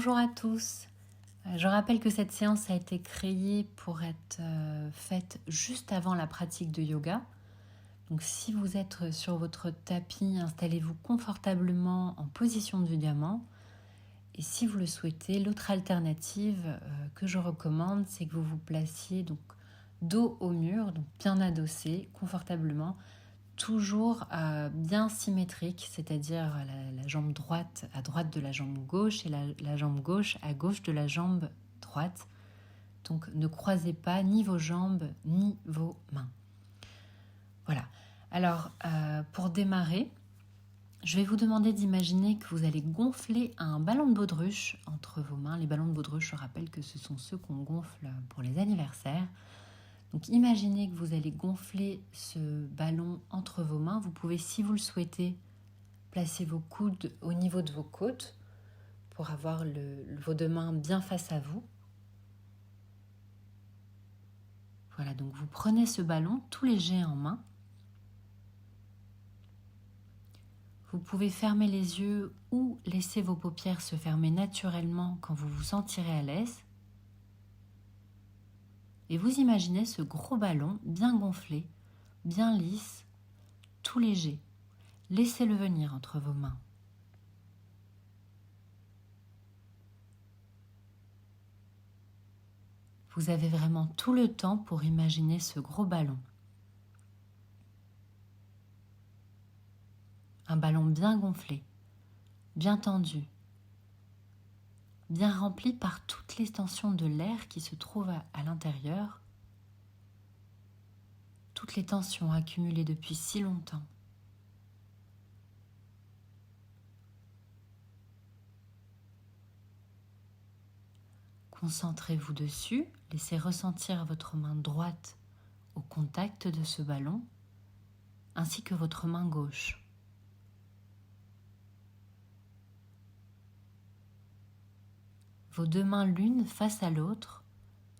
Bonjour à tous. Je rappelle que cette séance a été créée pour être faite juste avant la pratique de yoga. Donc si vous êtes sur votre tapis, installez-vous confortablement en position du diamant. Et si vous le souhaitez, l'autre alternative que je recommande, c'est que vous vous placiez donc dos au mur, donc bien adossé, confortablement, toujours bien symétrique, c'est-à-dire la jambe droite à droite de la jambe gauche et la jambe gauche à gauche de la jambe droite. Donc ne croisez pas ni vos jambes ni vos mains. Voilà. Alors pour démarrer, je vais vous demander d'imaginer que vous allez gonfler un ballon de baudruche entre vos mains. Les ballons de baudruche, je rappelle que ce sont ceux qu'on gonfle pour les anniversaires. Donc imaginez que vous allez gonfler ce ballon entre vos mains. Vous pouvez, si vous le souhaitez, placer vos coudes au niveau de vos côtes pour avoir vos deux mains bien face à vous. Voilà, donc vous prenez ce ballon tout léger en main. Vous pouvez fermer les yeux ou laisser vos paupières se fermer naturellement quand vous vous sentirez à l'aise. Et vous imaginez ce gros ballon bien gonflé, bien lisse, tout léger. Laissez-le venir entre vos mains. Vous avez vraiment tout le temps pour imaginer ce gros ballon. Un ballon bien gonflé, bien tendu, bien rempli par toutes les tensions de l'air qui se trouvent à l'intérieur, toutes les tensions accumulées depuis si longtemps. Concentrez-vous dessus, laissez ressentir votre main droite au contact de ce ballon, ainsi que votre main gauche. Vos deux mains l'une face à l'autre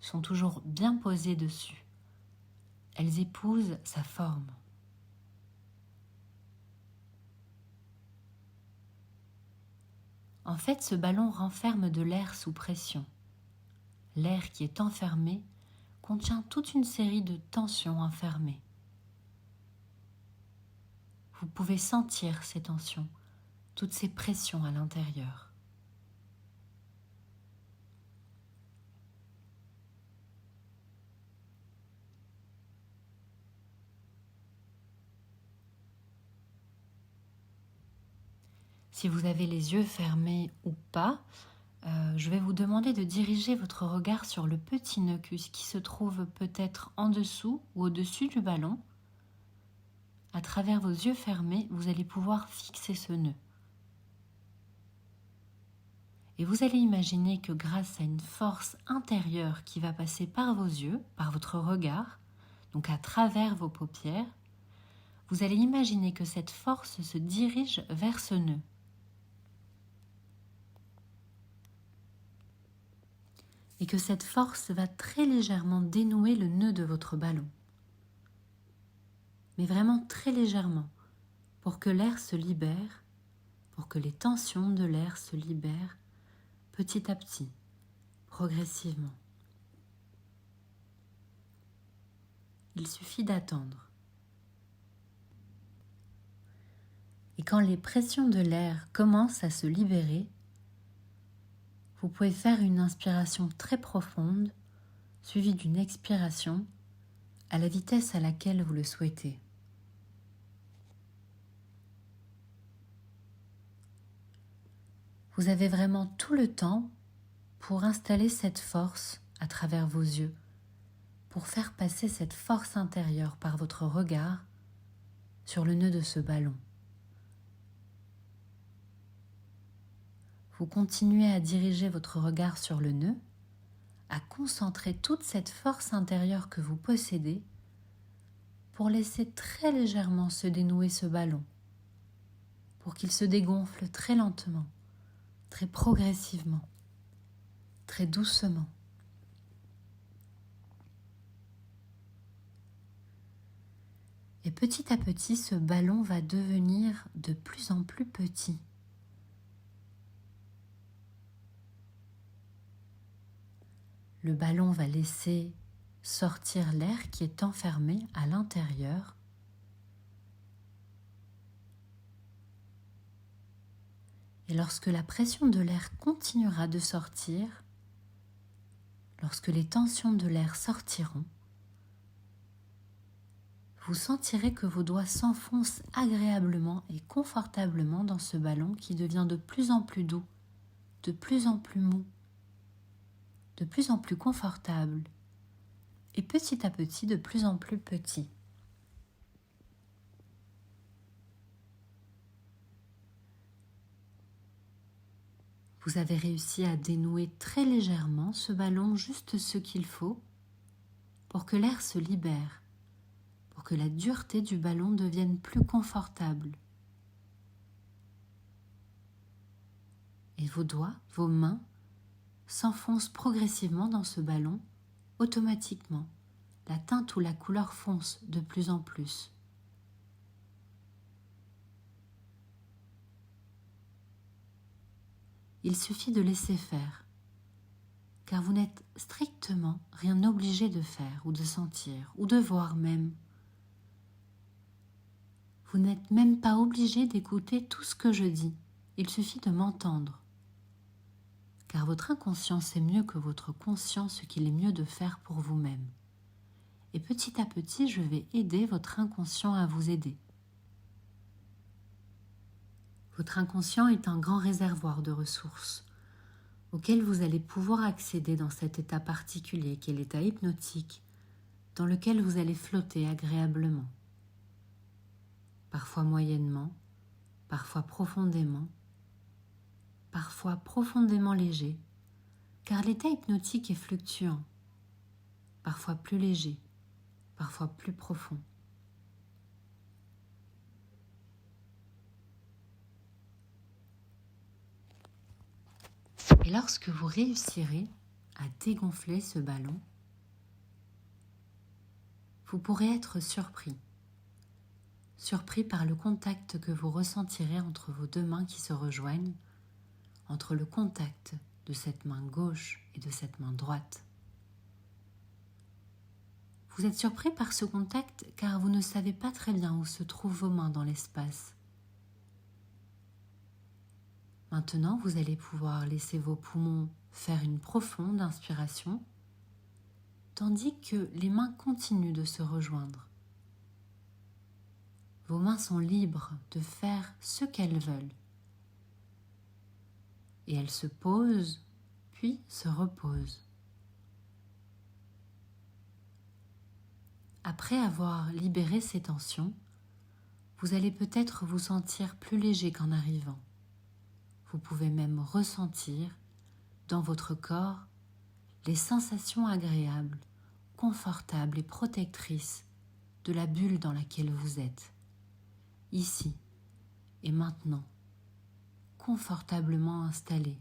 sont toujours bien posées dessus. Elles épousent sa forme. En fait, ce ballon renferme de l'air sous pression. L'air qui est enfermé contient toute une série de tensions enfermées. Vous pouvez sentir ces tensions, toutes ces pressions à l'intérieur. Si vous avez les yeux fermés ou pas, je vais vous demander de diriger votre regard sur le petit nœud qui se trouve peut-être en dessous ou au-dessus du ballon. À travers vos yeux fermés, vous allez pouvoir fixer ce nœud. Et vous allez imaginer que grâce à une force intérieure qui va passer par vos yeux, par votre regard, donc à travers vos paupières, vous allez imaginer que cette force se dirige vers ce nœud. Et que cette force va très légèrement dénouer le nœud de votre ballon. Mais vraiment très légèrement, pour que l'air se libère, pour que les tensions de l'air se libèrent petit à petit, progressivement. Il suffit d'attendre. Et quand les pressions de l'air commencent à se libérer, vous pouvez faire une inspiration très profonde, suivie d'une expiration à la vitesse à laquelle vous le souhaitez. Vous avez vraiment tout le temps pour installer cette force à travers vos yeux, pour faire passer cette force intérieure par votre regard sur le nœud de ce ballon. Vous continuez à diriger votre regard sur le nœud, à concentrer toute cette force intérieure que vous possédez pour laisser très légèrement se dénouer ce ballon, pour qu'il se dégonfle très lentement, très progressivement, très doucement. Et petit à petit, ce ballon va devenir de plus en plus petit. Le ballon va laisser sortir l'air qui est enfermé à l'intérieur. Et lorsque la pression de l'air continuera de sortir, lorsque les tensions de l'air sortiront, vous sentirez que vos doigts s'enfoncent agréablement et confortablement dans ce ballon qui devient de plus en plus doux, de plus en plus mou, de plus en plus confortable et petit à petit de plus en plus petit. Vous avez réussi à dénouer très légèrement ce ballon, juste ce qu'il faut pour que l'air se libère, pour que la dureté du ballon devienne plus confortable. Et vos doigts, vos mains s'enfoncent progressivement dans ce ballon, automatiquement. La teinte ou la couleur fonce de plus en plus. Il suffit de laisser faire, car vous n'êtes strictement rien obligé de faire ou de sentir ou de voir même. Vous n'êtes même pas obligé d'écouter tout ce que je dis, il suffit de m'entendre. Car votre inconscient sait mieux que votre conscient ce qu'il est mieux de faire pour vous-même. Et petit à petit, je vais aider votre inconscient à vous aider. Votre inconscient est un grand réservoir de ressources auquel vous allez pouvoir accéder dans cet état particulier qu'est l'état hypnotique, dans lequel vous allez flotter agréablement. Parfois moyennement, parfois profondément léger, car l'état hypnotique est fluctuant, parfois plus léger, parfois plus profond. Et lorsque vous réussirez à dégonfler ce ballon, vous pourrez être surpris par le contact que vous ressentirez entre vos deux mains qui se rejoignent, entre le contact de cette main gauche et de cette main droite. Vous êtes surpris par ce contact car vous ne savez pas très bien où se trouvent vos mains dans l'espace. Maintenant, vous allez pouvoir laisser vos poumons faire une profonde inspiration, tandis que les mains continuent de se rejoindre. Vos mains sont libres de faire ce qu'elles veulent. Et elles se posent, puis se reposent. Après avoir libéré ces tensions, vous allez peut-être vous sentir plus léger qu'en arrivant. Vous pouvez même ressentir dans votre corps les sensations agréables, confortables et protectrices de la bulle dans laquelle vous êtes, ici et maintenant, confortablement installé,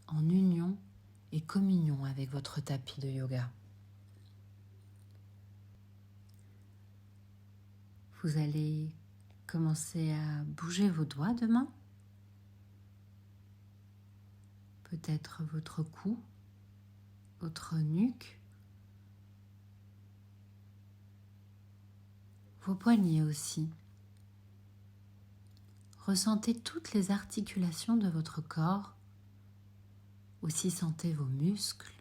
en union et communion avec votre tapis de yoga. Vous allez commencer à bouger vos doigts de main, peut-être votre cou, votre nuque, vos poignets aussi. Ressentez toutes les articulations de votre corps, aussi sentez vos muscles.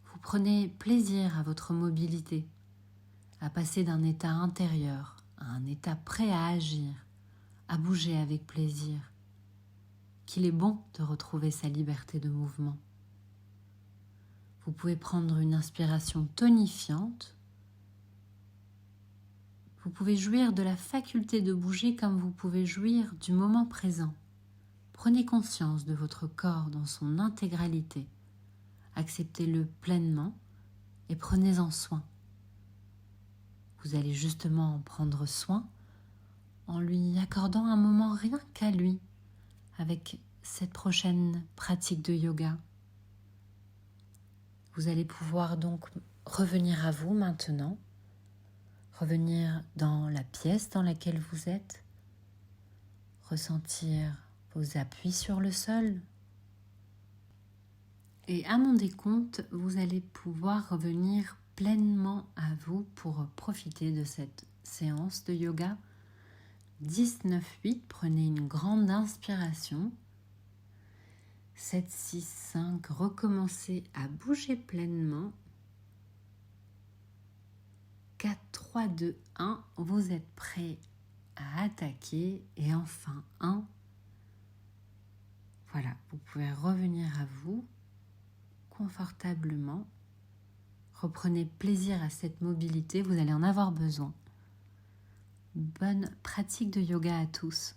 Vous prenez plaisir à votre mobilité, à passer d'un état intérieur à un état prêt à agir, à bouger avec plaisir, qu'il est bon de retrouver sa liberté de mouvement. Vous pouvez prendre une inspiration tonifiante. Vous pouvez jouir de la faculté de bouger comme vous pouvez jouir du moment présent. Prenez conscience de votre corps dans son intégralité. Acceptez-le pleinement et prenez-en soin. Vous allez justement en prendre soin en lui accordant un moment rien qu'à lui avec cette prochaine pratique de yoga. Vous allez pouvoir donc revenir à vous maintenant, revenir dans la pièce dans laquelle vous êtes, ressentir vos appuis sur le sol, Et à mon décompte, vous allez pouvoir revenir pleinement à vous pour profiter de cette séance de yoga. 19-8, prenez une grande inspiration. 7-6-5, recommencez à bouger pleinement. 4-3-2-1, vous êtes prêt à attaquer. Et enfin 1. Voilà, vous pouvez revenir à vous confortablement. Reprenez plaisir à cette mobilité, vous allez en avoir besoin. Bonne pratique de yoga à tous.